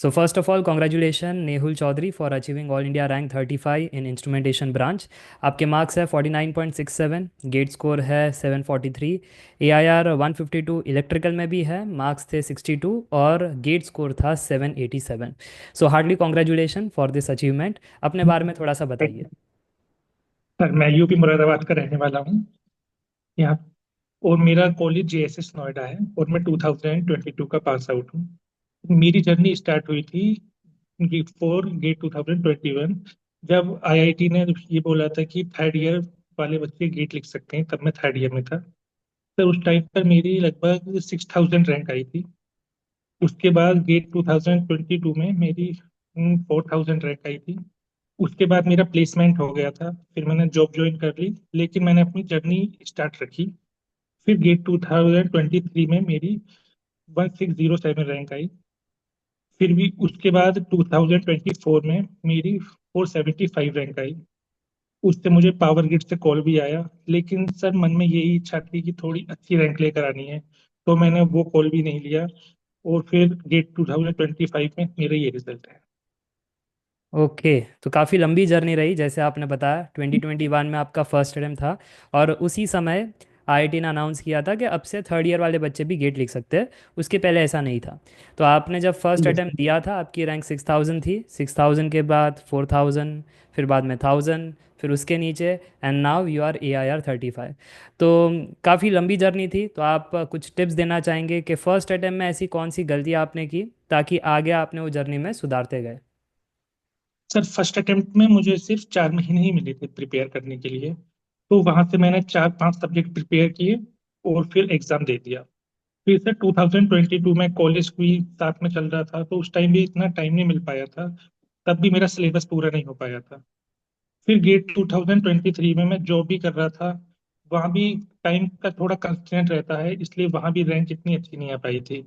So first of all, congratulations Nehul Chaudhary for achieving All India rank 35 in instrumentation branch. आपके marks है 49.67, gate score है 743, AIR 152 electrical में भी है, marks थे 62 और गेट स्कोर था 787. सो hardly congratulation for this achievement. अपने बारे में थोड़ा सा बताइए. सर मैं यूपी मुरादाबाद का रहने वाला हूँ यहाँ। और मेरा कॉलेज जेएसएस नोएडा है और मैं 2022 का पास आउट हूँ। मेरी जर्नी स्टार्ट हुई थी बिफोर गेट 2021, जब आईआईटी ने ये बोला था कि थर्ड ईयर वाले बच्चे गेट लिख सकते हैं। तब मैं थर्ड ईयर में था। सर उस टाइम पर मेरी लगभग 6000 रैंक आई थी। उसके बाद गेट 2022 में मेरी 4000 रैंक आई थी। उसके बाद मेरा प्लेसमेंट हो गया था, फिर मैंने जॉब ज्वाइन कर ली, लेकिन मैंने अपनी जर्नी स्टार्ट रखी। फिर गेट 2023 में मेरी 1607 रैंक आई। फिर भी उसके बाद 2024 में मेरी 475 रैंक आई। उससे मुझे पावर ग्रिड से कॉल भी आया, लेकिन सर मन में यही इच्छा थी कि थोड़ी अच्छी रैंक लेकर आनी है, तो मैंने वो कॉल भी नहीं लिया। और फिर गेट 2025 में मेरा ये रिजल्ट है। ओके, तो काफ़ी लंबी जर्नी रही जैसे आपने बताया. 2021 में आपका फर्स्ट अटेम्प्ट था और उसी समय आईआईटी ने अनाउंस किया था कि अब से थर्ड ईयर वाले बच्चे भी गेट लिख सकते हैं. उसके पहले ऐसा नहीं था. तो आपने जब फर्स्ट Yes. अटेम्प्ट दिया था आपकी रैंक 6000 थी. 6000 के बाद 4000, फिर बाद में 1000, फिर उसके नीचे, and now you are AIR 35. तो काफ़ी लंबी जर्नी थी. तो आप कुछ टिप्स देना चाहेंगे कि फ़र्स्ट अटेम्प्ट में ऐसी कौन सी गलती आपने की ताकि आगे आपने वो जर्नी में सुधारते गए. सर फर्स्ट अटेम्प्ट में मुझे सिर्फ 4 महीने ही मिले थे प्रिपेयर करने के लिए। तो वहां से मैंने 4-5 सब्जेक्ट प्रिपेयर किए और फिर एग्जाम दे दिया। फिर सर 2022 में कॉलेज भी साथ में चल रहा था, तो उस टाइम भी इतना टाइम नहीं मिल पाया था। तब भी मेरा सिलेबस पूरा नहीं हो पाया था। फिर गेट 2023 में मैं जॉब भी कर रहा था। वहां भी टाइम का थोड़ा कंस्ट्रेंट रहता है, इसलिए वहां भी रैंक इतनी अच्छी नहीं आ पाई थी।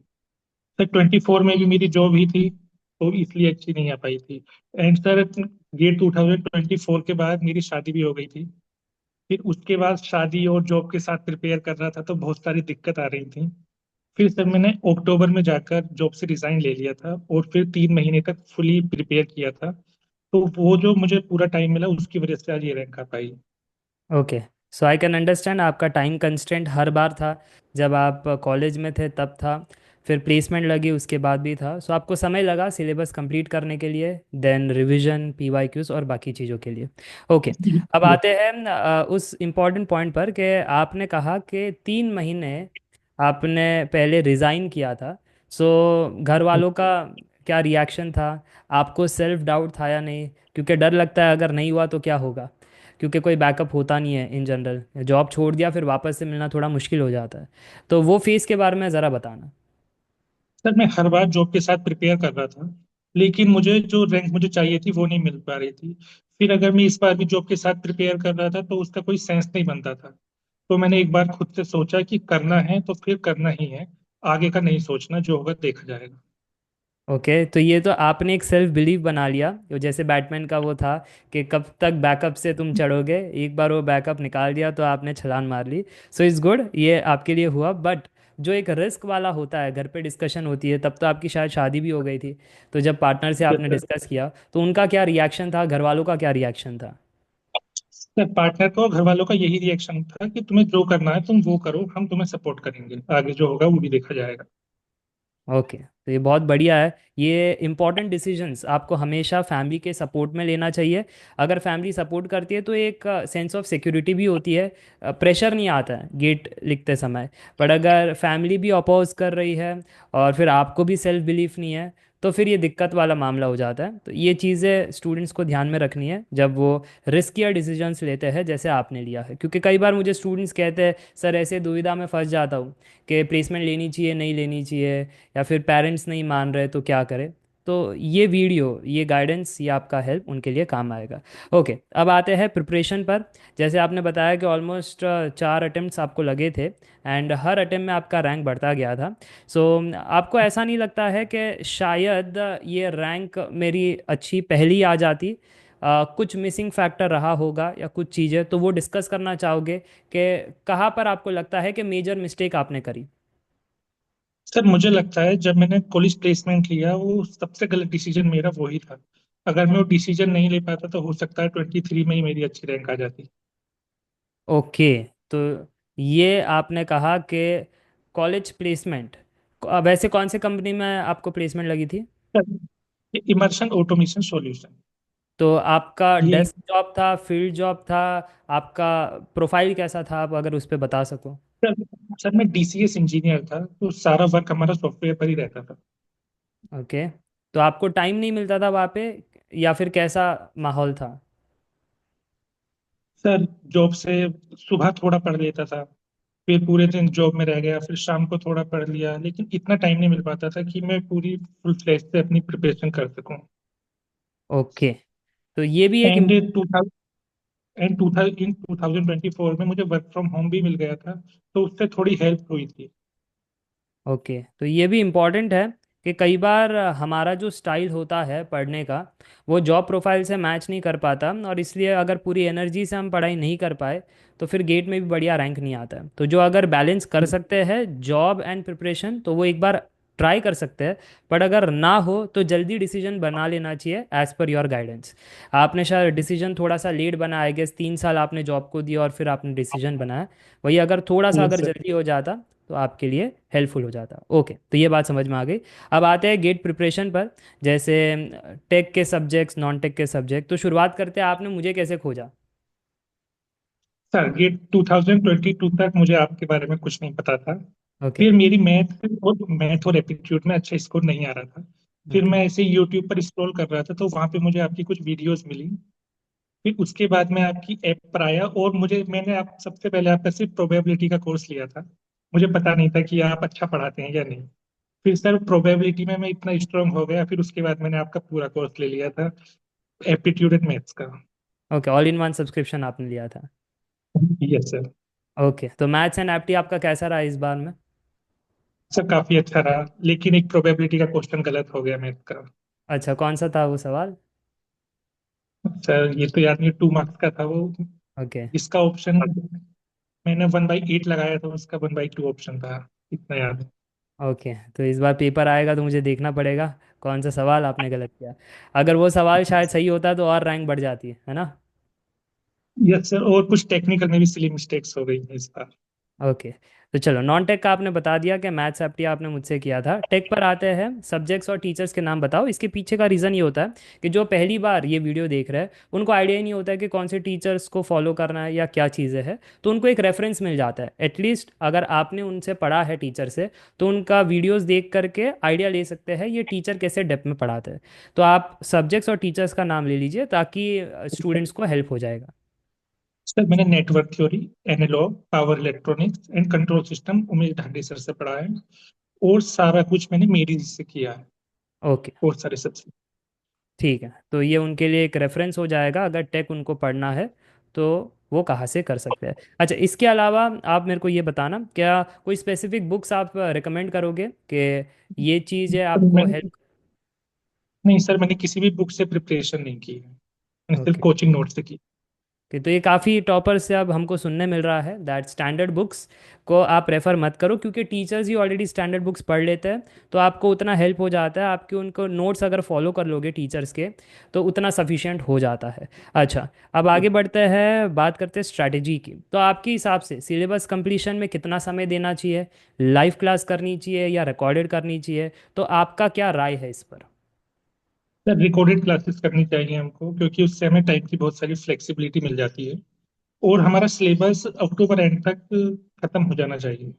सर 24 में भी मेरी जॉब ही थी, तो इसलिए अच्छी नहीं आ पाई थी। एंड सर गेट 2024 के बाद मेरी शादी भी हो गई थी। फिर उसके बाद शादी और जॉब के साथ प्रिपेयर कर रहा था, तो बहुत सारी दिक्कत आ रही थी। फिर सर मैंने अक्टूबर में जाकर जॉब से रिजाइन ले लिया था और फिर 3 महीने तक फुली प्रिपेयर किया था। तो वो जो मुझे पूरा टाइम मिला, उसकी वजह से आज ये रैंक आ पाई। Okay, so I can understand आपका टाइम कंस्ट्रेंट हर बार था. जब आप कॉलेज में थे तब था, फिर प्लेसमेंट लगी उसके बाद भी था. सो आपको समय लगा सिलेबस कंप्लीट करने के लिए, देन रिवीजन, PYQs और बाकी चीज़ों के लिए. ओके, अब Yes. आते हैं उस इम्पॉर्टेंट पॉइंट पर कि आपने कहा कि 3 महीने आपने पहले रिज़ाइन किया था. सो घर वालों का क्या रिएक्शन था? आपको सेल्फ डाउट था या नहीं? क्योंकि डर लगता है अगर नहीं हुआ तो क्या होगा, क्योंकि कोई बैकअप होता नहीं है इन जनरल. जॉब छोड़ दिया फिर वापस से मिलना थोड़ा मुश्किल हो जाता है. तो वो फेस के बारे में ज़रा बताना. सर मैं हर बार जॉब के साथ प्रिपेयर कर रहा था, लेकिन मुझे जो रैंक मुझे चाहिए थी वो नहीं मिल पा रही थी। फिर अगर मैं इस बार भी जॉब के साथ प्रिपेयर कर रहा था, तो उसका कोई सेंस नहीं बनता था। तो मैंने एक बार खुद से सोचा कि करना है तो फिर करना ही है। आगे का नहीं सोचना, जो होगा देखा जाएगा। ओके, तो ये तो आपने एक सेल्फ बिलीव बना लिया. जो जैसे बैटमैन का वो था कि कब तक बैकअप से तुम चढ़ोगे, एक बार वो बैकअप निकाल दिया तो आपने छलांग मार ली. सो इज़ गुड, ये आपके लिए हुआ. बट जो एक रिस्क वाला होता है, घर पे डिस्कशन होती है, तब तो आपकी शायद शादी भी हो गई थी. तो जब पार्टनर से यस आपने सर। डिस्कस किया तो उनका क्या रिएक्शन था, घर वालों का क्या रिएक्शन था? सर पार्टनर को, घर वालों का यही रिएक्शन था कि तुम्हें जो करना है तुम वो करो, हम तुम्हें सपोर्ट करेंगे, आगे जो होगा वो भी देखा जाएगा। ओके, तो ये बहुत बढ़िया है. ये इंपॉर्टेंट डिसीजंस आपको हमेशा फैमिली के सपोर्ट में लेना चाहिए. अगर फैमिली सपोर्ट करती है तो एक सेंस ऑफ सिक्योरिटी भी होती है. प्रेशर नहीं आता है गेट लिखते समय. बट अगर फैमिली भी अपोज कर रही है और फिर आपको भी सेल्फ बिलीफ नहीं है, तो फिर ये दिक्कत वाला मामला हो जाता है. तो ये चीज़ें स्टूडेंट्स को ध्यान में रखनी है जब वो रिस्कियर डिसीजंस लेते हैं जैसे आपने लिया है. क्योंकि कई बार मुझे स्टूडेंट्स कहते हैं सर ऐसे दुविधा में फंस जाता हूँ कि प्लेसमेंट लेनी चाहिए नहीं लेनी चाहिए, या फिर पेरेंट्स नहीं मान रहे तो क्या करें. तो ये वीडियो, ये गाइडेंस, ये आपका हेल्प उनके लिए काम आएगा. ओके, अब आते हैं प्रिपरेशन पर. जैसे आपने बताया कि ऑलमोस्ट 4 अटेम्प्ट्स आपको लगे थे एंड हर अटेम्प्ट में आपका रैंक बढ़ता गया था. सो आपको ऐसा नहीं लगता है कि शायद ये रैंक मेरी अच्छी पहली आ जाती, कुछ मिसिंग फैक्टर रहा होगा या कुछ चीज़ें, तो वो डिस्कस करना चाहोगे कि कहाँ पर आपको लगता है कि मेजर मिस्टेक आपने करी? सर मुझे लगता है जब मैंने कॉलेज प्लेसमेंट लिया वो सबसे गलत डिसीजन मेरा वही था। अगर मैं वो डिसीजन नहीं ले पाता तो हो सकता है 23 में ही मेरी अच्छी रैंक आ जाती। ओके। तो ये आपने कहा कि कॉलेज प्लेसमेंट, वैसे कौन से कंपनी में आपको प्लेसमेंट लगी थी? Sir immersion automation solution. तो आपका ये डेस्क जॉब था, फील्ड जॉब था, आपका प्रोफाइल कैसा था, आप अगर उस पर बता सको। सर सर मैं डीसीएस इंजीनियर था तो सारा वर्क हमारा सॉफ्टवेयर पर ही रहता था। ओके। तो आपको टाइम नहीं मिलता था वहाँ पे, या फिर कैसा माहौल था? सर जॉब से सुबह थोड़ा पढ़ लेता था, फिर पूरे दिन जॉब में रह गया, फिर शाम को थोड़ा पढ़ लिया, लेकिन इतना टाइम नहीं मिल पाता था कि मैं पूरी फुल फ्लैश से अपनी प्रिपरेशन कर सकूं। ओके। तो ये भी एक एंड टू एंड टू इन 2024 में मुझे वर्क फ्रॉम होम भी मिल गया था, तो उससे थोड़ी हेल्प हुई थी। ओके, तो ये भी इम्पॉर्टेंट है कि कई बार हमारा जो स्टाइल होता है पढ़ने का, वो जॉब प्रोफाइल से मैच नहीं कर पाता, और इसलिए अगर पूरी एनर्जी से हम पढ़ाई नहीं कर पाए तो फिर गेट में भी बढ़िया रैंक नहीं आता है। तो जो अगर बैलेंस कर सकते हैं जॉब एंड प्रिपरेशन, तो वो एक बार ट्राई कर सकते हैं। बट अगर ना हो तो जल्दी डिसीजन बना लेना चाहिए एज पर योर गाइडेंस। आपने शायद डिसीजन थोड़ा सा लेट बनाया, आई गेस 3 साल आपने जॉब को दिया और फिर आपने डिसीजन बनाया। वही अगर थोड़ा सा यस अगर सर। जल्दी हो जाता तो आपके लिए हेल्पफुल हो जाता। ओके, तो ये बात समझ में आ गई। अब आते हैं गेट प्रिपरेशन पर। जैसे टेक के सब्जेक्ट्स, नॉन टेक के सब्जेक्ट, तो शुरुआत करते हैं, आपने मुझे कैसे खोजा? सर ये 2022 तक मुझे आपके बारे में कुछ नहीं पता था। ओके। फिर मेरी मैथ और एप्टीट्यूड में अच्छा स्कोर नहीं आ रहा था। फिर ओके। मैं ऐसे यूट्यूब पर स्क्रॉल कर रहा था तो वहां पे मुझे आपकी कुछ वीडियोस मिली। फिर उसके बाद मैं आपकी ऐप पर आया और मैंने आप सबसे पहले आपका सिर्फ प्रोबेबिलिटी का कोर्स लिया था। मुझे पता नहीं था कि आप अच्छा पढ़ाते हैं या नहीं। फिर सर प्रोबेबिलिटी में मैं इतना स्ट्रांग हो गया, फिर उसके बाद मैंने आपका पूरा कोर्स ले लिया था, एप्टीट्यूड एंड मैथ्स का। Okay, all in one subscription आपने लिया था। Yes sir. ओके, तो मैथ्स एंड एप्टी आपका कैसा रहा इस बार में? सर काफी अच्छा रहा, लेकिन एक प्रोबेबिलिटी का क्वेश्चन गलत हो गया मैथ का। अच्छा, कौन सा था वो सवाल? सर ये तो याद नहीं, 2 मार्क्स का था वो। ओके। इसका ऑप्शन मैंने 1/8 लगाया था, उसका 1/2 ऑप्शन था। इतना याद है। ओके, तो इस बार पेपर आएगा तो मुझे देखना पड़ेगा कौन सा सवाल आपने गलत किया। अगर वो सवाल शायद सही होता तो और रैंक बढ़ जाती है ना? यस सर, और कुछ टेक्निकल में भी सिली मिस्टेक्स हो गई हैं इस बार। ओके। तो चलो, नॉन टेक का आपने बता दिया कि मैथ्स एप्टी आपने मुझसे किया था। टेक पर आते हैं, सब्जेक्ट्स और टीचर्स के नाम बताओ। इसके पीछे का रीज़न ये होता है कि जो पहली बार ये वीडियो देख रहे हैं उनको आइडिया ही नहीं होता है कि कौन से टीचर्स को फॉलो करना है या क्या चीज़ें हैं। तो उनको एक रेफरेंस मिल जाता है, एटलीस्ट अगर आपने उनसे पढ़ा है टीचर से, तो उनका वीडियोस देख करके आइडिया ले सकते हैं ये टीचर कैसे डेप्थ में पढ़ाते हैं। तो आप सब्जेक्ट्स और टीचर्स का नाम ले लीजिए ताकि स्टूडेंट्स को हेल्प हो जाएगा। सर मैंने network theory, analog power electronics and control system Umesh Dhandi sir से पढ़ा है। और सारा कुछ मैंने मेरी से किया है। ओके। और सारे सब्जेक्ट। ठीक है, तो ये उनके लिए एक रेफरेंस हो जाएगा अगर टेक उनको पढ़ना है तो वो कहाँ से कर सकते हैं। अच्छा, इसके अलावा आप मेरे को ये बताना, क्या कोई स्पेसिफिक बुक्स आप रिकमेंड करोगे कि ये चीज़ है आपको मैंने हेल्प? नहीं सर, मैंने किसी भी बुक से प्रिपरेशन नहीं की है। मैंने सिर्फ ओके। कोचिंग नोट से की। कि तो ये काफ़ी टॉपर से अब हमको सुनने मिल रहा है दैट स्टैंडर्ड बुक्स को आप रेफ़र मत करो, क्योंकि टीचर्स ही ऑलरेडी स्टैंडर्ड बुक्स पढ़ लेते हैं। तो आपको उतना हेल्प हो जाता है, आपके उनको नोट्स अगर फॉलो कर लोगे टीचर्स के तो उतना सफिशिएंट हो जाता है। अच्छा, अब आगे बढ़ते हैं, बात करते हैं स्ट्रैटेजी की। तो आपके हिसाब से सिलेबस कंप्लीशन में कितना समय देना चाहिए? लाइव क्लास करनी चाहिए या रिकॉर्डेड करनी चाहिए? तो आपका क्या राय है इस पर? सर रिकॉर्डेड क्लासेस करनी चाहिए हमको, क्योंकि उससे हमें टाइम की बहुत सारी फ्लेक्सिबिलिटी मिल जाती है। और हमारा सिलेबस अक्टूबर एंड तक खत्म हो जाना चाहिए।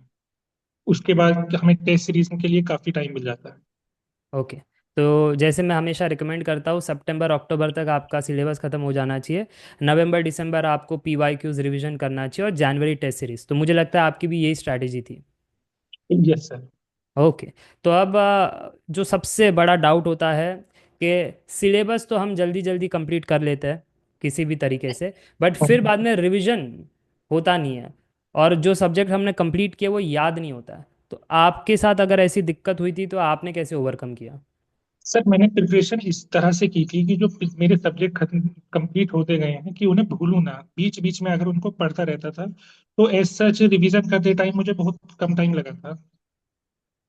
उसके बाद हमें टेस्ट सीरीज के लिए काफी टाइम मिल जाता है। ओके। तो जैसे मैं हमेशा रिकमेंड करता हूँ, सितंबर अक्टूबर तक आपका सिलेबस खत्म हो जाना चाहिए। नवंबर दिसंबर आपको PYQs रिवीजन करना चाहिए, और जनवरी टेस्ट सीरीज। तो मुझे लगता है आपकी भी यही स्ट्रैटेजी थी। Yes sir. ओके। तो अब जो सबसे बड़ा डाउट होता है कि सिलेबस तो हम जल्दी जल्दी कंप्लीट कर लेते हैं किसी भी तरीके से, बट फिर बाद में रिवीजन होता नहीं है, और जो सब्जेक्ट हमने कंप्लीट किया वो याद नहीं होता है। तो आपके साथ अगर ऐसी दिक्कत हुई थी तो आपने कैसे ओवरकम किया? सर मैंने प्रिपरेशन इस तरह से की थी कि जो मेरे सब्जेक्ट खत्म कंप्लीट होते गए हैं कि उन्हें भूलूं ना, बीच बीच में अगर उनको पढ़ता रहता था। तो एज सच रिवीजन करते टाइम मुझे बहुत कम टाइम लगा था।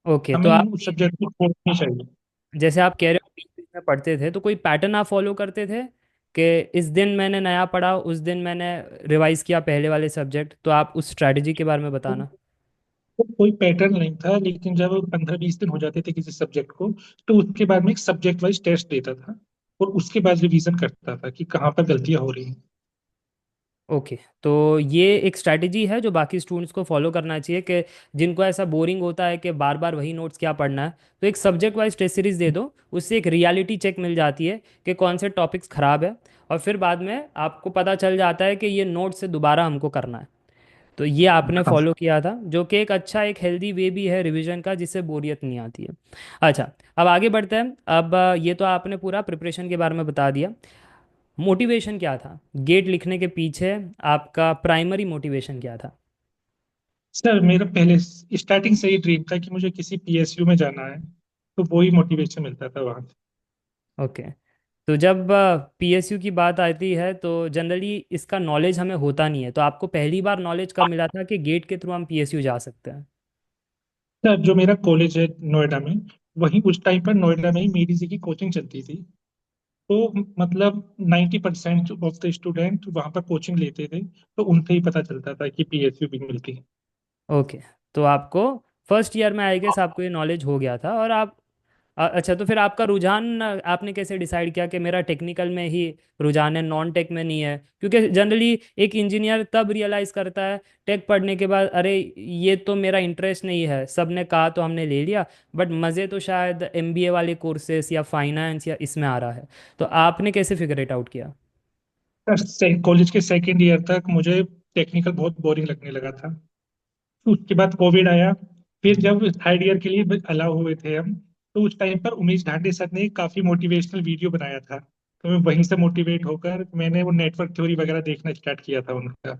ओके, तो हमें आप उस सब्जेक्ट को छोड़नी चाहिए। जैसे आप कह रहे हो बीच बीच में पढ़ते थे, तो कोई पैटर्न आप फॉलो करते थे कि इस दिन मैंने नया पढ़ा, उस दिन मैंने रिवाइज किया पहले वाले सब्जेक्ट, तो आप उस स्ट्रैटेजी के बारे में बताना। तो कोई पैटर्न नहीं था, लेकिन जब 15-20 दिन हो जाते थे किसी सब्जेक्ट को, तो उसके बाद में एक सब्जेक्ट वाइज टेस्ट देता था, और उसके बाद रिवीजन करता था कि कहाँ पर गलतियां हो रही हैं। ओके, तो ये एक स्ट्रैटेजी है जो बाकी स्टूडेंट्स को फॉलो करना चाहिए कि जिनको ऐसा बोरिंग होता है कि बार बार वही नोट्स क्या पढ़ना है, तो एक सब्जेक्ट वाइज टेस्ट सीरीज दे दो। उससे एक रियलिटी चेक मिल जाती है कि कौन से टॉपिक्स खराब है, और फिर बाद में आपको पता चल जाता है कि ये नोट से दोबारा हमको करना है। तो ये आपने हाँ फॉलो किया था, जो कि एक अच्छा एक हेल्दी वे भी है रिवीजन का, जिससे बोरियत नहीं आती है। अच्छा, अब आगे बढ़ते हैं। अब ये तो आपने पूरा प्रिपरेशन के बारे में बता दिया। मोटिवेशन क्या था गेट लिखने के पीछे? आपका प्राइमरी मोटिवेशन क्या था? सर, मेरा पहले स्टार्टिंग से ही ड्रीम था कि मुझे किसी पीएसयू में जाना है, तो वो ही मोटिवेशन मिलता था वहां से। ओके, तो जब पीएसयू की बात आती है तो जनरली इसका नॉलेज हमें होता नहीं है, तो आपको पहली बार नॉलेज कब मिला था कि गेट के थ्रू हम पीएसयू जा सकते हैं? सर, जो मेरा कॉलेज है नोएडा में, वहीं उस टाइम पर नोएडा में ही मेरी जी की कोचिंग चलती थी। तो मतलब 90% ऑफ द स्टूडेंट वहां पर कोचिंग लेते थे, तो उनसे ही पता चलता था कि पीएसयू भी मिलती है। ओके, तो आपको फर्स्ट ईयर में आई गेस आपको ये नॉलेज हो गया था, और आप अच्छा, तो फिर आपका रुझान आपने कैसे डिसाइड किया कि मेरा टेक्निकल में ही रुझान है, नॉन टेक में नहीं है? क्योंकि जनरली एक इंजीनियर तब रियलाइज़ करता है टेक पढ़ने के बाद, अरे ये तो मेरा इंटरेस्ट नहीं है, सब ने कहा तो हमने ले लिया, बट मज़े तो शायद एमबीए वाले कोर्सेस या फाइनेंस या इसमें आ रहा है। तो आपने कैसे फिगर इट आउट किया? कॉलेज के सेकेंड ईयर तक मुझे टेक्निकल बहुत बोरिंग लगने लगा था। उसके बाद कोविड आया। फिर जब थर्ड ईयर के लिए अलाउ हुए थे हम, तो उस टाइम पर उमेश ढांडे सर ने काफी मोटिवेशनल वीडियो बनाया था, तो मैं वहीं से मोटिवेट होकर मैंने वो नेटवर्क थ्योरी वगैरह देखना स्टार्ट किया था उनका।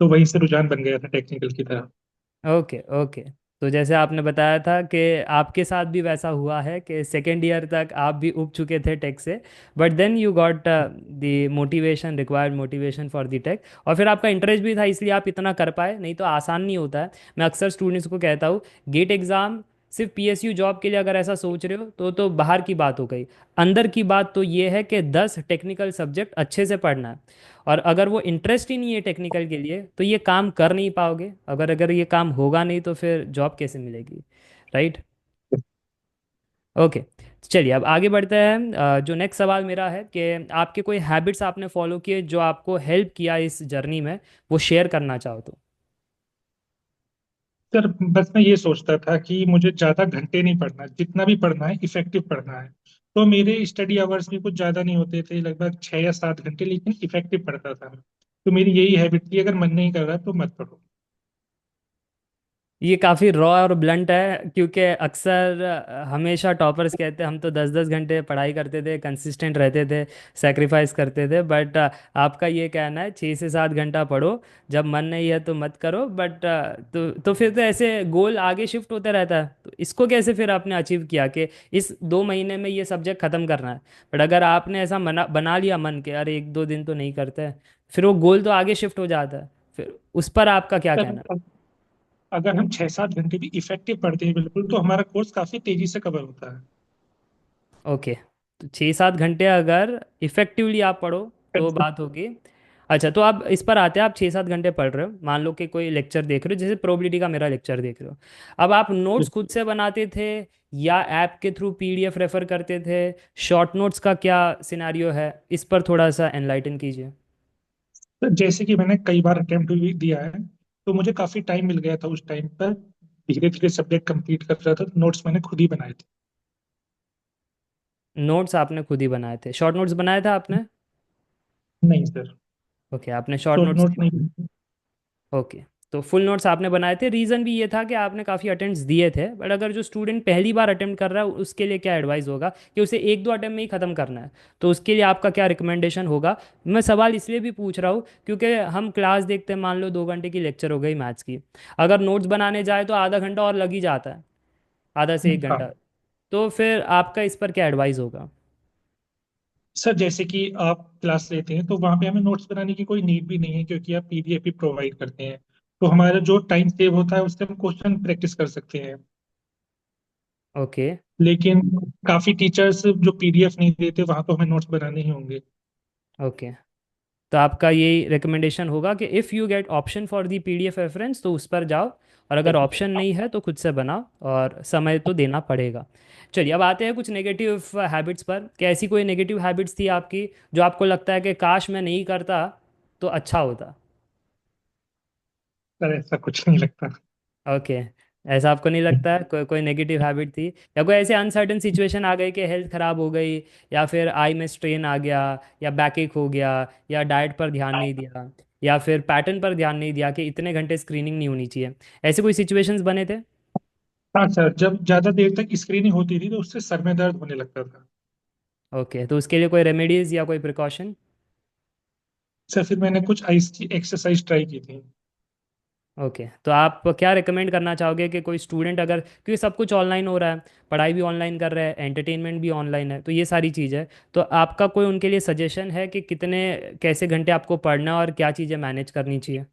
तो वहीं से रुझान बन गया था टेक्निकल की तरफ। ओके, ओके, तो जैसे आपने बताया था कि आपके साथ भी वैसा हुआ है कि सेकेंड ईयर तक आप भी उब चुके थे टेक से, but then you got the motivation, required motivation for the take, और फिर आपका इंटरेस्ट भी था इसलिए आप इतना कर पाए, नहीं तो आसान नहीं होता है। मैं अक्सर स्टूडेंट्स को कहता हूँ, गेट एग्ज़ाम सिर्फ पीएसयू जॉब के लिए अगर ऐसा सोच रहे हो तो बाहर की बात हो गई। अंदर की बात तो ये है कि 10 टेक्निकल सब्जेक्ट अच्छे से पढ़ना है, और अगर वो इंटरेस्ट ही नहीं है टेक्निकल के लिए तो ये काम कर नहीं पाओगे, अगर अगर ये काम होगा नहीं तो फिर जॉब कैसे मिलेगी? राइट। ओके, चलिए अब आगे बढ़ते हैं। जो नेक्स्ट सवाल मेरा है कि आपके कोई हैबिट्स आपने फॉलो किए जो आपको हेल्प किया इस जर्नी में, वो शेयर करना चाहो तो। सर, बस मैं ये सोचता था कि मुझे ज्यादा घंटे नहीं पढ़ना, जितना भी पढ़ना है इफेक्टिव पढ़ना है। तो मेरे स्टडी आवर्स भी कुछ ज्यादा नहीं होते थे, लगभग 6 या 7 घंटे, लेकिन इफेक्टिव पढ़ता था। तो मेरी यही हैबिट थी, अगर मन नहीं कर रहा तो मत पढ़ो। ये काफ़ी रॉ और ब्लंट है, क्योंकि अक्सर हमेशा टॉपर्स कहते हैं हम तो 10-10 घंटे पढ़ाई करते थे, कंसिस्टेंट रहते थे, सेक्रीफाइस करते थे, बट आपका ये कहना है 6 से 7 घंटा पढ़ो, जब मन नहीं है तो मत करो, बट तो फिर तो ऐसे गोल आगे शिफ्ट होते रहता है। तो इसको कैसे फिर आपने अचीव किया कि इस 2 महीने में ये सब्जेक्ट ख़त्म करना है, बट अगर आपने ऐसा मना बना लिया मन के अरे 1-2 दिन तो नहीं करते हैं, फिर वो गोल तो आगे शिफ्ट हो जाता है। फिर उस पर आपका क्या सर, कहना अगर हम 6-7 घंटे भी इफेक्टिव पढ़ते हैं बिल्कुल, तो हमारा कोर्स काफी तेजी से कवर होता है। है? ओके, तो 6-7 घंटे अगर इफेक्टिवली आप पढ़ो तो बात होगी। अच्छा, तो आप इस पर आते हैं, आप 6-7 घंटे पढ़ रहे हो, मान लो कि कोई लेक्चर देख रहे हो, जैसे प्रोबेबिलिटी का मेरा लेक्चर देख रहे हो, अब आप नोट्स खुद से बनाते थे या ऐप के थ्रू पीडीएफ रेफर करते थे? शॉर्ट नोट्स का क्या सिनेरियो है, इस पर थोड़ा सा एनलाइटन कीजिए। तो जैसे कि मैंने कई बार अटेम्प्ट भी दिया है, तो मुझे काफी टाइम मिल गया था उस टाइम पर। धीरे धीरे सब्जेक्ट कंप्लीट कर रहा था, तो नोट्स मैंने खुद ही बनाए थे। नोट्स आपने खुद ही बनाए थे? शॉर्ट नोट्स बनाया था आपने? नहीं सर, ओके, आपने शॉर्ट शॉर्ट नोट्स नोट नहीं बनाए। नहीं। ओके, तो फुल नोट्स आपने बनाए थे, रीज़न भी ये था कि आपने काफ़ी अटेम्प्ट्स दिए थे, बट अगर जो स्टूडेंट पहली बार अटेम्प्ट कर रहा है उसके लिए क्या एडवाइस होगा कि उसे 1-2 अटेम्प्ट में ही ख़त्म करना है, तो उसके लिए आपका क्या रिकमेंडेशन होगा? मैं सवाल इसलिए भी पूछ रहा हूँ क्योंकि हम क्लास देखते हैं, मान लो 2 घंटे की लेक्चर हो गई मैथ्स की, अगर नोट्स बनाने जाए तो आधा घंटा और लग ही जाता है, आधा से 1 घंटा। हाँ तो फिर आपका इस पर क्या एडवाइस होगा? सर, जैसे कि आप क्लास लेते हैं तो वहां पे हमें नोट्स बनाने की कोई नीड भी नहीं है, क्योंकि आप पीडीएफ भी प्रोवाइड करते हैं। तो हमारा जो टाइम सेव होता है, उससे हम क्वेश्चन प्रैक्टिस कर सकते हैं। ओके। लेकिन काफी टीचर्स जो पीडीएफ नहीं देते, वहां तो हमें नोट्स बनाने ही होंगे। ओके। तो आपका यही रिकमेंडेशन होगा कि if you get option for the PDF reference तो उस पर जाओ, और अगर ऑप्शन नहीं है तो खुद से बनाओ, और समय तो देना पड़ेगा। चलिए अब आते हैं कुछ नेगेटिव हैबिट्स पर, कि ऐसी कोई नेगेटिव हैबिट्स थी आपकी जो आपको लगता है कि काश मैं नहीं करता तो अच्छा होता। पर ऐसा कुछ नहीं लगता। ओके। ऐसा आपको नहीं लगता है कोई कोई नेगेटिव हैबिट थी, या कोई ऐसे अनसर्टन सिचुएशन आ गई कि हेल्थ ख़राब हो गई, या फिर आई में स्ट्रेन आ गया, या बैक एक हो गया, या डाइट पर ध्यान नहीं दिया, या फिर पैटर्न पर ध्यान नहीं दिया कि इतने घंटे स्क्रीनिंग नहीं होनी चाहिए, ऐसे कोई सिचुएशंस बने थे? हाँ सर, जब ज्यादा देर तक स्क्रीनिंग होती थी तो उससे सर में दर्द होने लगता था। ओके, तो उसके लिए कोई रेमेडीज़ या कोई प्रिकॉशन? सर फिर मैंने कुछ आइस की एक्सरसाइज ट्राई की थी। ओके, तो आप क्या रिकमेंड करना चाहोगे कि कोई स्टूडेंट अगर, क्योंकि सब कुछ ऑनलाइन हो रहा है, पढ़ाई भी ऑनलाइन कर रहा है, एंटरटेनमेंट भी ऑनलाइन है, तो ये सारी चीज़ है, तो आपका कोई उनके लिए सजेशन है कि कितने कैसे घंटे आपको पढ़ना है और क्या चीज़ें मैनेज करनी चाहिए?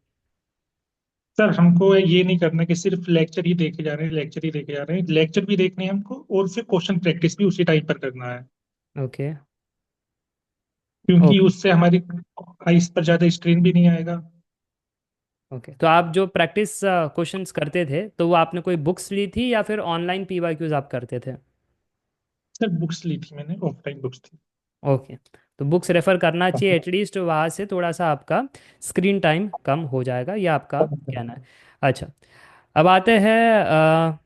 सर हमको ये नहीं करना कि सिर्फ लेक्चर ही देखे जा रहे हैं, लेक्चर ही देखे जा रहे हैं, लेक्चर भी देखने हैं हमको और फिर क्वेश्चन प्रैक्टिस भी उसी टाइम पर करना है। ओके। क्योंकि ओके। उससे हमारी आइस पर ज्यादा स्ट्रेन भी नहीं आएगा। ओके, तो आप जो प्रैक्टिस क्वेश्चंस करते थे तो वो आपने कोई बुक्स ली थी या फिर ऑनलाइन पीवाईक्यूज आप करते थे? सर बुक्स ली थी मैंने, ऑफलाइन बुक्स थी। ओके, तो बुक्स रेफ़र करना चाहिए एटलीस्ट, वहाँ से थोड़ा सा आपका स्क्रीन टाइम कम हो जाएगा, ये आपका कहना है। अच्छा, अब आते हैं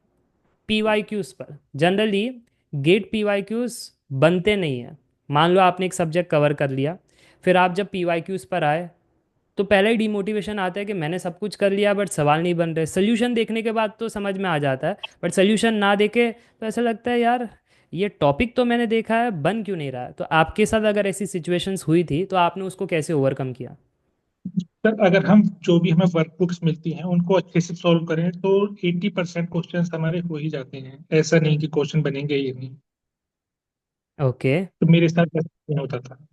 पी वाई क्यूज़ पर। Generally GATE P Y Qs बनते नहीं हैं। मान लो आपने एक सब्जेक्ट कवर कर लिया, फिर आप जब पी वाई क्यूज़ पर आए तो पहले ही डिमोटिवेशन आता है कि मैंने सब कुछ कर लिया बट सवाल नहीं बन रहे। सोल्यूशन देखने के बाद तो समझ में आ जाता है, बट सोल्यूशन ना देखे तो ऐसा लगता है यार ये टॉपिक तो मैंने देखा है, बन क्यों नहीं रहा है। तो आपके साथ अगर ऐसी सिचुएशंस हुई थी तो आपने उसको कैसे ओवरकम किया? सर अगर हम जो भी हमें वर्क बुक्स मिलती हैं उनको अच्छे से सॉल्व करें तो 80% क्वेश्चन हमारे हो ही जाते हैं। ऐसा नहीं कि क्वेश्चन बनेंगे ही नहीं। ओके। तो मेरे साथ ऐसा नहीं होता था।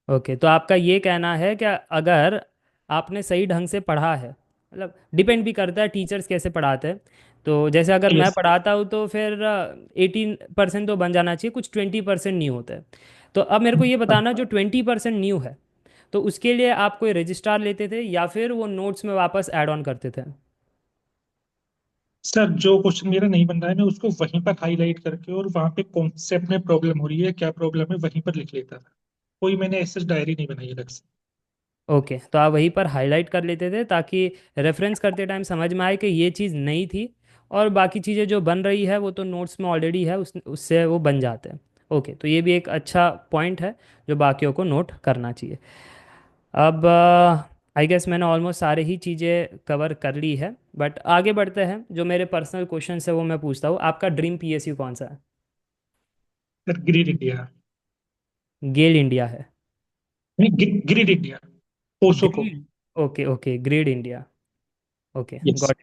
ओके, तो आपका ये कहना है कि अगर आपने सही ढंग से पढ़ा है, मतलब डिपेंड भी करता है टीचर्स कैसे पढ़ाते हैं, तो जैसे अगर मैं यस। पढ़ाता हूँ तो फिर 18% तो बन जाना चाहिए, कुछ 20% न्यू होता है। तो अब मेरे को ये बताना, जो 20% न्यू है तो उसके लिए आप कोई रजिस्ट्रार लेते थे या फिर वो नोट्स में वापस ऐड ऑन करते थे? सर जो क्वेश्चन मेरा नहीं बन रहा है मैं उसको वहीं पर हाईलाइट करके और वहां पे कॉन्सेप्ट में प्रॉब्लम हो रही है, क्या प्रॉब्लम है, वहीं पर लिख लेता था। कोई मैंने ऐसे डायरी नहीं बनाई अलग से। ओके, तो आप वहीं पर हाईलाइट कर लेते थे ताकि रेफरेंस करते टाइम समझ में आए कि ये चीज़ नहीं थी, और बाकी चीज़ें जो बन रही है वो तो नोट्स में ऑलरेडी है, उससे वो बन जाते हैं। ओके, तो ये भी एक अच्छा पॉइंट है जो बाकियों को नोट करना चाहिए। अब आई गेस मैंने ऑलमोस्ट सारे ही चीज़ें कवर कर ली है, बट आगे बढ़ते हैं। जो मेरे पर्सनल क्वेश्चन है वो मैं पूछता हूँ, आपका ड्रीम पीएसयू कौन सा है? Sir grid India. GAIL India है? नहीं, ग्रीड इंडिया। ओशो को। Grid. Okay okay, grid India. Okay, yes. Got.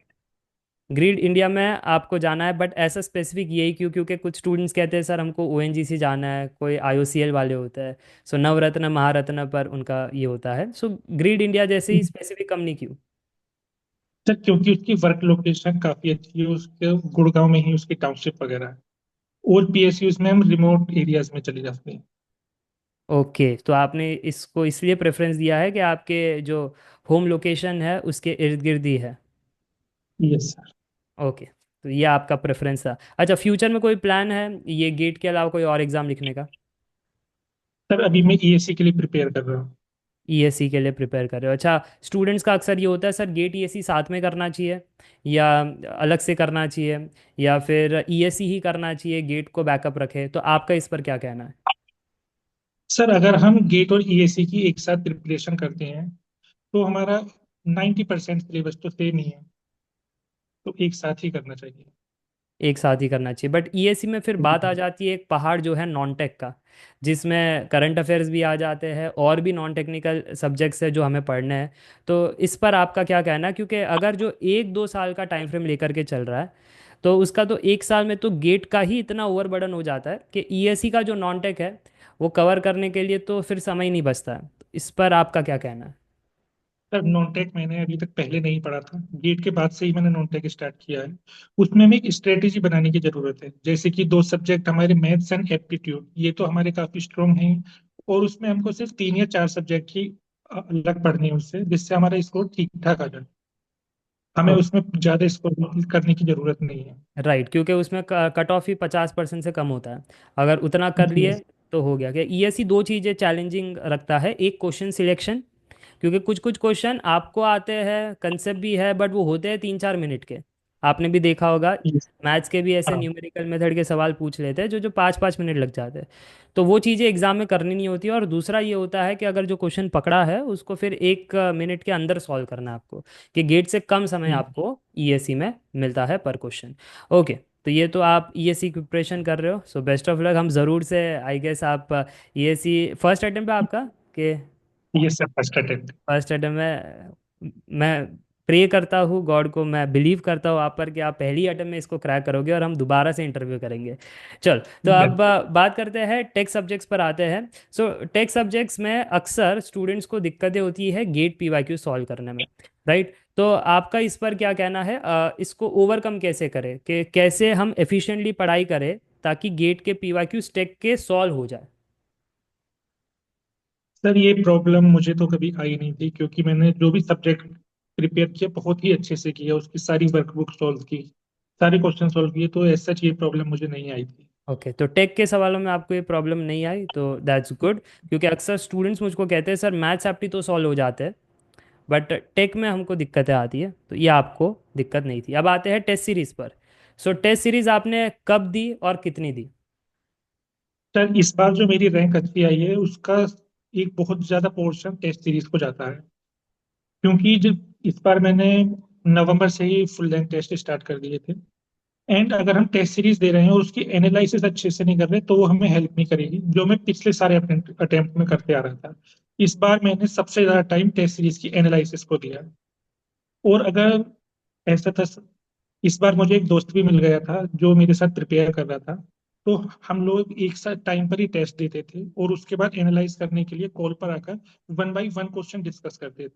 Grid India में आपको जाना है, बट ऐसा स्पेसिफिक यही क्यों? क्योंकि कुछ स्टूडेंट्स कहते हैं सर हमको ओएनजीसी जाना है, कोई आईओसीएल वाले होता है, सो नवरत्न महारत्न पर उनका ये होता है, सो ग्रिड इंडिया जैसे ही स्पेसिफिक कंपनी क्यों? सर क्योंकि उसकी वर्क लोकेशन काफी अच्छी है, उसके गुड़गांव में ही उसकी टाउनशिप वगैरह है। और पीएसयूज में हम रिमोट एरियाज में चले जाते हैं। ओके, तो आपने इसको इसलिए प्रेफरेंस दिया है कि आपके जो होम लोकेशन है उसके इर्द गिर्द ही है? Yes sir. ओके, तो ये आपका प्रेफरेंस था। अच्छा, फ्यूचर में कोई प्लान है ये गेट के अलावा कोई और एग्ज़ाम लिखने का? सर अभी मैं ईएससी के लिए प्रिपेयर कर रहा हूँ। ईएससी के लिए प्रिपेयर कर रहे हो? अच्छा, स्टूडेंट्स का अक्सर ये होता है सर गेट ईएससी साथ में करना चाहिए या अलग से करना चाहिए, या फिर ईएससी ही करना चाहिए गेट को बैकअप रखे, तो आपका इस पर क्या कहना है? सर अगर हम गेट और ईएससी की एक साथ प्रिपरेशन करते हैं तो हमारा 90% सिलेबस तो सेम ही है। तो एक साथ ही करना चाहिए। एक साथ ही करना चाहिए, बट ईएससी में फिर बात आ जाती है एक पहाड़ जो है नॉन टेक का, जिसमें करंट अफेयर्स भी आ जाते हैं और भी नॉन टेक्निकल सब्जेक्ट्स है जो हमें पढ़ने हैं। तो इस पर आपका क्या कहना है? क्योंकि अगर जो 1-2 साल का टाइम फ्रेम लेकर के चल रहा है तो उसका तो एक साल में तो गेट का ही इतना ओवरबर्डन हो जाता है कि ईएससी का जो नॉन टेक है वो कवर करने के लिए तो फिर समय ही नहीं बचता है। इस पर आपका क्या कहना है? सर नॉन टेक मैंने अभी तक पहले नहीं पढ़ा था, गेट के बाद से ही मैंने नॉन टेक स्टार्ट किया है। उसमें हमें एक स्ट्रेटेजी बनाने की जरूरत है, जैसे कि दो सब्जेक्ट हमारे मैथ्स एंड एप्टीट्यूड, ये तो हमारे काफी स्ट्रांग हैं। और उसमें हमको सिर्फ 3 या 4 सब्जेक्ट ही अलग पढ़ने हैं उससे, जिससे हमारा स्कोर ठीक ठाक आ जाए। हमें उसमें ज्यादा स्कोर करने की जरूरत नहीं है। राइट, क्योंकि उसमें कट ऑफ ही 50% से कम होता है। अगर उतना कर जी। लिए तो हो गया। क्या ईएससी दो चीज़ें चैलेंजिंग रखता है, एक क्वेश्चन सिलेक्शन, क्योंकि कुछ कुछ क्वेश्चन आपको आते हैं, कंसेप्ट भी है, बट वो होते हैं 3-4 मिनट के। आपने भी देखा होगा, Yes। मैथ्स के भी ऐसे हाँ। न्यूमेरिकल मेथड के सवाल पूछ लेते हैं जो जो 5-5 मिनट लग जाते हैं। तो वो चीज़ें एग्जाम में करनी नहीं होती है। और दूसरा ये होता है कि अगर जो क्वेश्चन पकड़ा है उसको फिर 1 मिनट के अंदर सॉल्व करना है आपको, कि गेट से कम समय जी। आपको ईएससी में मिलता है पर क्वेश्चन। ओके, तो ये तो आप ईएससी की प्रिपरेशन कर रहे हो, सो बेस्ट ऑफ लक। हम ज़रूर से, आई गेस आप ईएससी फर्स्ट अटेम्प्ट है आपका, कि ये सब फर्स्ट अटेम्प्ट। फर्स्ट अटेम्प्ट में? मैं प्रे करता हूँ गॉड को, मैं बिलीव करता हूँ आप पर कि आप पहली अटेम्प्ट में इसको क्रैक करोगे और हम दोबारा से इंटरव्यू करेंगे। चल, तो अब बात करते हैं टेक सब्जेक्ट्स पर आते हैं। सो टेक सब्जेक्ट्स में अक्सर स्टूडेंट्स को दिक्कतें होती है गेट पीवाईक्यू सॉल्व करने में, राइट? तो आपका इस पर क्या कहना है? इसको ओवरकम कैसे करें, कि कैसे हम एफिशिएंटली पढ़ाई करें ताकि गेट के पीवाईक्यू टेक के सॉल्व हो जाए? सर ये प्रॉब्लम मुझे तो कभी आई नहीं थी, क्योंकि मैंने जो भी सब्जेक्ट प्रिपेयर किया बहुत ही अच्छे से किया, उसकी सारी वर्कबुक सॉल्व की, सारे क्वेश्चन सॉल्व किए, तो ऐसा ये प्रॉब्लम मुझे नहीं आई थी। ओके, तो टेक के सवालों में आपको ये प्रॉब्लम नहीं आई, तो दैट्स गुड। क्योंकि अक्सर स्टूडेंट्स मुझको कहते हैं सर मैथ्स एप्टी तो सॉल्व हो जाते हैं, बट टेक में हमको दिक्कतें आती है। तो ये आपको दिक्कत नहीं थी। अब आते हैं टेस्ट सीरीज पर। सो टेस्ट सीरीज आपने कब दी और कितनी दी? सर इस बार जो मेरी रैंक अच्छी आई है उसका एक बहुत ज्यादा पोर्शन टेस्ट सीरीज को जाता है, क्योंकि जब इस बार मैंने नवंबर से ही फुल लेंथ टेस्ट स्टार्ट कर दिए थे। एंड अगर हम टेस्ट सीरीज दे रहे हैं और उसकी एनालिसिस अच्छे से नहीं कर रहे तो वो हमें हेल्प नहीं करेगी, जो मैं पिछले सारे अटेम्प्ट में करते आ रहा था। इस बार मैंने सबसे ज्यादा टाइम टेस्ट सीरीज की एनालिसिस को दिया। और अगर ऐसा था, इस बार मुझे एक दोस्त भी मिल गया था जो मेरे साथ प्रिपेयर कर रहा था। तो हम लोग एक साथ टाइम पर ही टेस्ट देते थे और उसके बाद एनालाइज करने के लिए कॉल पर आकर 1 बाई 1 क्वेश्चन डिस्कस करते थे।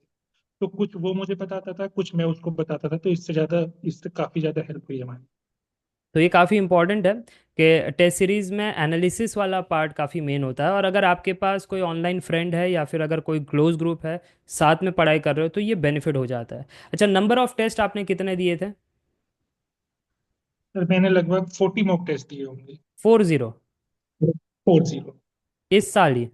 तो कुछ वो मुझे बताता था, कुछ मैं उसको बताता था, तो इससे काफी ज्यादा हेल्प हुई हमारी। तो ये काफ़ी इंपॉर्टेंट है कि टेस्ट सीरीज में एनालिसिस वाला पार्ट काफ़ी मेन होता है। और अगर आपके पास कोई ऑनलाइन फ्रेंड है या फिर अगर कोई क्लोज ग्रुप है, साथ में पढ़ाई कर रहे हो, तो ये बेनिफिट हो जाता है। अच्छा, नंबर ऑफ टेस्ट आपने कितने दिए थे? सर मैंने लगभग 40 मॉक टेस्ट दिए होंगे। 40? 40। इस साल ही?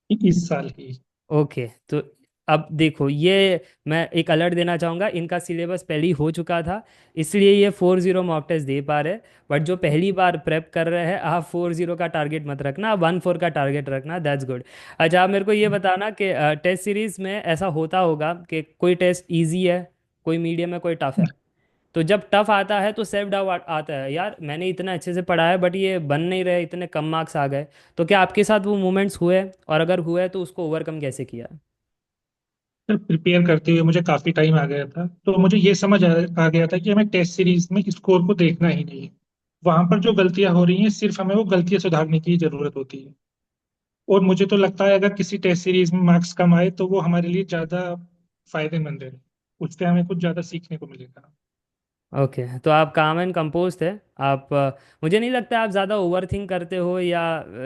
इस साल ही। ओके, तो अब देखो, ये मैं एक अलर्ट देना चाहूँगा, इनका सिलेबस पहले ही हो चुका था, इसलिए ये 40 मॉक टेस्ट दे पा रहे। बट जो पहली बार प्रेप कर रहे हैं, आप 40 का टारगेट मत रखना, आप 14 का टारगेट रखना, दैट्स गुड। अच्छा, आप मेरे को ये बताना कि टेस्ट सीरीज में ऐसा होता होगा कि कोई टेस्ट इजी है, कोई मीडियम है, कोई टफ है। तो जब टफ आता है तो सेल्फ डाउट आता है, यार मैंने इतना अच्छे से पढ़ा है बट ये बन नहीं रहे, इतने कम मार्क्स आ गए। तो क्या आपके साथ वो मोमेंट्स हुए, और अगर हुए तो उसको ओवरकम कैसे किया? सर प्रिपेयर करते हुए मुझे काफी टाइम आ गया था, तो मुझे ये आ गया था कि हमें टेस्ट सीरीज में स्कोर को देखना ही नहीं है। वहां पर जो गलतियां हो रही हैं सिर्फ हमें वो गलतियां सुधारने की जरूरत होती है। और मुझे तो लगता है अगर किसी टेस्ट सीरीज में मार्क्स कम आए तो वो हमारे लिए ज्यादा फायदेमंद है, उससे हमें कुछ ज्यादा सीखने को मिलेगा। ओके, तो आप काम एंड कंपोज थे। आप मुझे नहीं लगता आप ज़्यादा ओवर थिंक करते हो या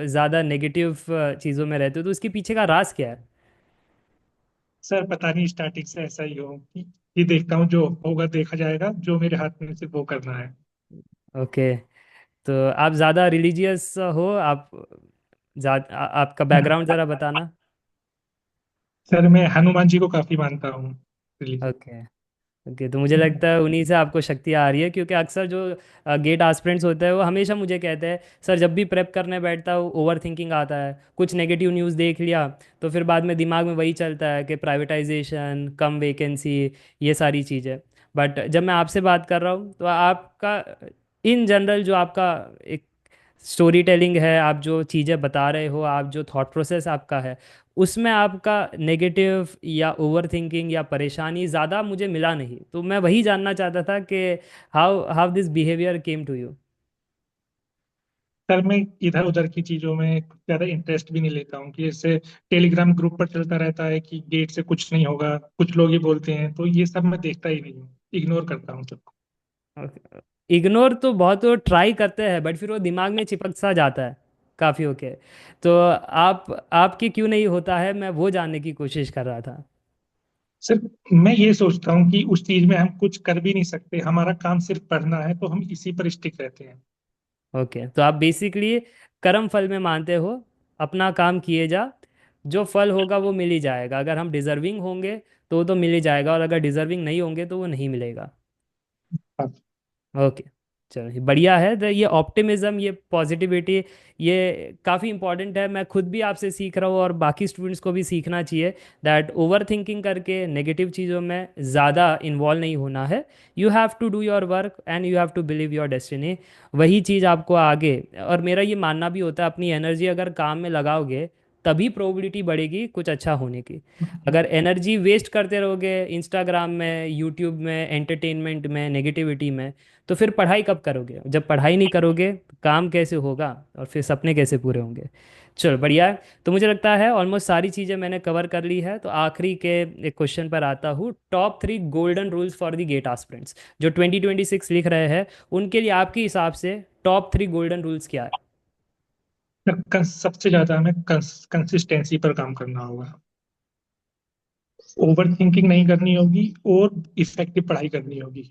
ज़्यादा नेगेटिव चीज़ों में रहते हो, तो उसके पीछे का राज क्या है? सर पता नहीं स्टार्टिंग से ऐसा ही हो कि ये देखता हूँ, जो होगा देखा जाएगा, जो मेरे हाथ में सिर्फ वो करना है। ओके, तो आप ज़्यादा रिलीजियस हो आप? आपका बैकग्राउंड ज़रा बताना। सर मैं हनुमान जी को काफी मानता हूँ। रिलीजन। ओके। ओके, तो मुझे लगता है उन्हीं से आपको शक्तियाँ आ रही है, क्योंकि अक्सर जो गेट एस्पिरेंट्स होते हैं वो हमेशा मुझे कहते हैं सर, जब भी प्रेप करने बैठता हूँ ओवर थिंकिंग आता है, कुछ नेगेटिव न्यूज़ देख लिया तो फिर बाद में दिमाग में वही चलता है कि प्राइवेटाइजेशन, कम वैकेंसी, ये सारी चीज़ें। बट जब मैं आपसे बात कर रहा हूँ तो आपका इन जनरल जो आपका एक स्टोरी टेलिंग है, आप जो चीज़ें बता रहे हो, आप जो थॉट प्रोसेस आपका है, उसमें आपका नेगेटिव या ओवर थिंकिंग या परेशानी ज़्यादा मुझे मिला नहीं। तो मैं वही जानना चाहता था कि how how this behaviour came to you. Sir मैं इधर उधर की चीजों में ज्यादा इंटरेस्ट भी नहीं लेता हूँ, कि जैसे टेलीग्राम ग्रुप पर चलता रहता है कि गेट से कुछ नहीं होगा, कुछ लोग ही बोलते हैं, तो ये सब मैं देखता ही नहीं हूँ, इग्नोर करता हूँ सबको। इग्नोर तो बहुत ट्राई करते हैं बट फिर वो दिमाग में चिपक सा जाता है काफ़ी। ओके, तो आप आपके क्यों नहीं होता है, मैं वो जानने की कोशिश कर रहा था। सिर्फ मैं ये सोचता हूँ कि उस चीज में हम कुछ कर भी नहीं सकते, हमारा काम सिर्फ पढ़ना है, तो हम इसी पर स्टिक रहते हैं। ओके, तो आप बेसिकली कर्म फल में मानते हो, अपना काम किए जा, जो फल होगा वो मिल ही जाएगा। अगर हम डिजर्विंग होंगे तो मिल ही जाएगा, और अगर डिजर्विंग नहीं होंगे तो वो नहीं मिलेगा। हाँ। ओके, चलो ये बढ़िया है। तो ये ऑप्टिमिज्म, ये पॉजिटिविटी, ये काफ़ी इंपॉर्टेंट है। मैं खुद भी आपसे सीख रहा हूँ और बाकी स्टूडेंट्स को भी सीखना चाहिए दैट ओवर थिंकिंग करके नेगेटिव चीज़ों में ज़्यादा इन्वॉल्व नहीं होना है। You have to do your work and you have to believe your destiny. वही चीज़ आपको आगे, और मेरा ये मानना भी होता है, अपनी एनर्जी अगर काम में लगाओगे तभी प्रोबेबिलिटी बढ़ेगी कुछ अच्छा होने की। अगर एनर्जी वेस्ट करते रहोगे इंस्टाग्राम में, यूट्यूब में, एंटरटेनमेंट में, नेगेटिविटी में, तो फिर पढ़ाई कब करोगे? जब पढ़ाई नहीं करोगे तो काम कैसे होगा, और फिर सपने कैसे पूरे होंगे? चलो बढ़िया है। तो मुझे लगता है ऑलमोस्ट सारी चीज़ें मैंने कवर कर ली है। तो आखिरी के एक क्वेश्चन पर आता हूँ, top 3 golden rules for the GATE aspirants जो 2026 लिख रहे हैं, उनके लिए आपके हिसाब से टॉप 3 गोल्डन रूल्स क्या है? सबसे ज्यादा हमें कंसिस्टेंसी पर काम करना होगा, ओवर थिंकिंग नहीं करनी होगी, और इफेक्टिव पढ़ाई करनी होगी।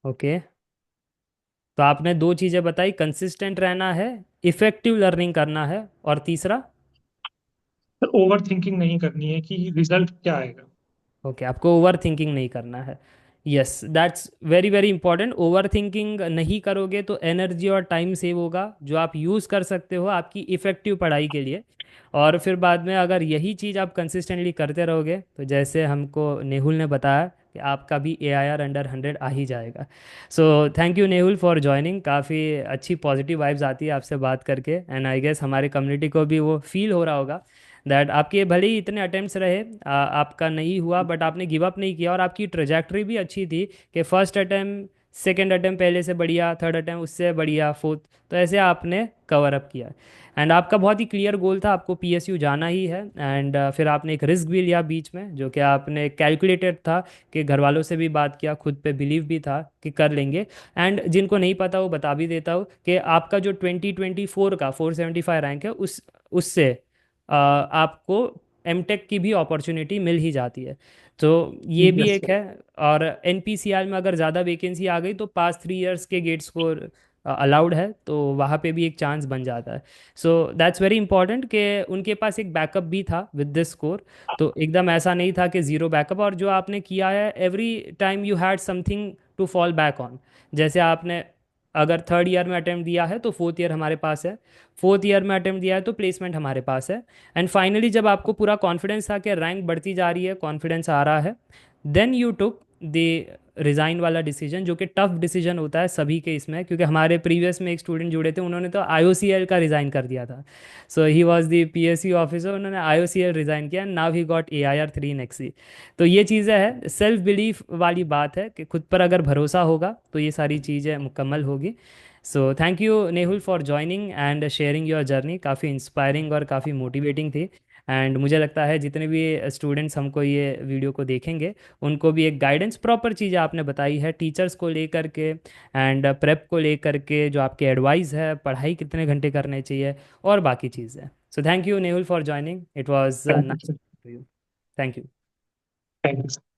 ओके, तो आपने 2 चीज़ें बताई, कंसिस्टेंट रहना है, इफेक्टिव लर्निंग करना है, और तीसरा? तो ओवर थिंकिंग नहीं करनी है कि रिजल्ट क्या आएगा। ओके, आपको ओवर थिंकिंग नहीं करना है। Yes, that's very very important. Over thinking नहीं करोगे तो एनर्जी और टाइम सेव होगा जो आप यूज़ कर सकते हो आपकी इफ़ेक्टिव पढ़ाई के लिए। और फिर बाद में अगर यही चीज़ आप कंसिस्टेंटली करते रहोगे तो जैसे हमको नेहुल ने बताया कि आपका भी AIR अंडर 100 आ ही जाएगा। सो thank you Nehul for joining. काफ़ी अच्छी पॉजिटिव वाइब्स आती है आपसे बात करके, एंड आई गेस हमारे कम्युनिटी को भी वो फील हो रहा होगा दैट आपके भले ही इतने अटेम्प्ट्स रहे, आपका नहीं हुआ बट आपने गिव अप नहीं किया, और आपकी ट्रेजैक्टरी भी अच्छी थी कि फर्स्ट अटेम्प्ट, सेकंड अटेम्प्ट पहले से बढ़िया, थर्ड अटेम्प्ट उससे बढ़िया, फोर्थ, तो ऐसे आपने कवर अप किया। एंड आपका बहुत ही क्लियर गोल था, आपको PSU जाना ही है। एंड फिर आपने एक रिस्क भी लिया बीच में जो कि आपने कैलकुलेटेड था, कि घर वालों से भी बात किया, खुद पे बिलीव भी था कि कर लेंगे। एंड जिनको नहीं पता वो बता भी देता हूँ कि आपका जो 2024 का 475 रैंक है, उससे आपको MTech की भी अपॉर्चुनिटी मिल ही जाती है। तो ये भी यस एक सर। है। और NPCR में अगर ज़्यादा वैकेंसी आ गई तो पास 3 इयर्स के गेट स्कोर अलाउड है, तो वहाँ पे भी एक चांस बन जाता है। सो दैट्स वेरी इंपॉर्टेंट कि उनके पास एक बैकअप भी था विद दिस स्कोर। तो एकदम ऐसा नहीं था कि ज़ीरो बैकअप, और जो आपने किया है every time you had something to fall back on. जैसे आपने अगर थर्ड ईयर में अटेम्प्ट दिया है तो फोर्थ ईयर हमारे पास है, फोर्थ ईयर में अटेम्प्ट दिया है तो प्लेसमेंट हमारे पास है। एंड फाइनली जब आपको पूरा कॉन्फिडेंस था कि रैंक बढ़ती जा रही है, कॉन्फिडेंस आ रहा है, then you took the resign वाला डिसीजन, जो कि टफ डिसीजन होता है सभी के इसमें, क्योंकि हमारे प्रीवियस में एक स्टूडेंट जुड़े थे, उन्होंने तो IOCL का रिज़ाइन कर दिया था। So he was the PSU officer, उन्होंने IOCL रिज़ाइन किया, now he got AIR 3 in Exi। तो ये चीज़ें हैं, सेल्फ बिलीफ वाली बात है कि खुद पर अगर भरोसा होगा तो ये सारी चीज़ें मुकम्मल होगी। सो thank you Nehul for joining and sharing your journey, काफ़ी इंस्पायरिंग और काफ़ी मोटिवेटिंग थी। एंड मुझे लगता है जितने भी स्टूडेंट्स हमको ये वीडियो को देखेंगे उनको भी एक गाइडेंस, प्रॉपर चीज़ें आपने बताई है टीचर्स को लेकर के एंड प्रेप को लेकर के, जो आपके एडवाइस है, पढ़ाई कितने घंटे करने चाहिए, और बाकी चीज़ें। So thank you Nehul for joining, it was thank you nice sir. To you. Thank you. Thank you.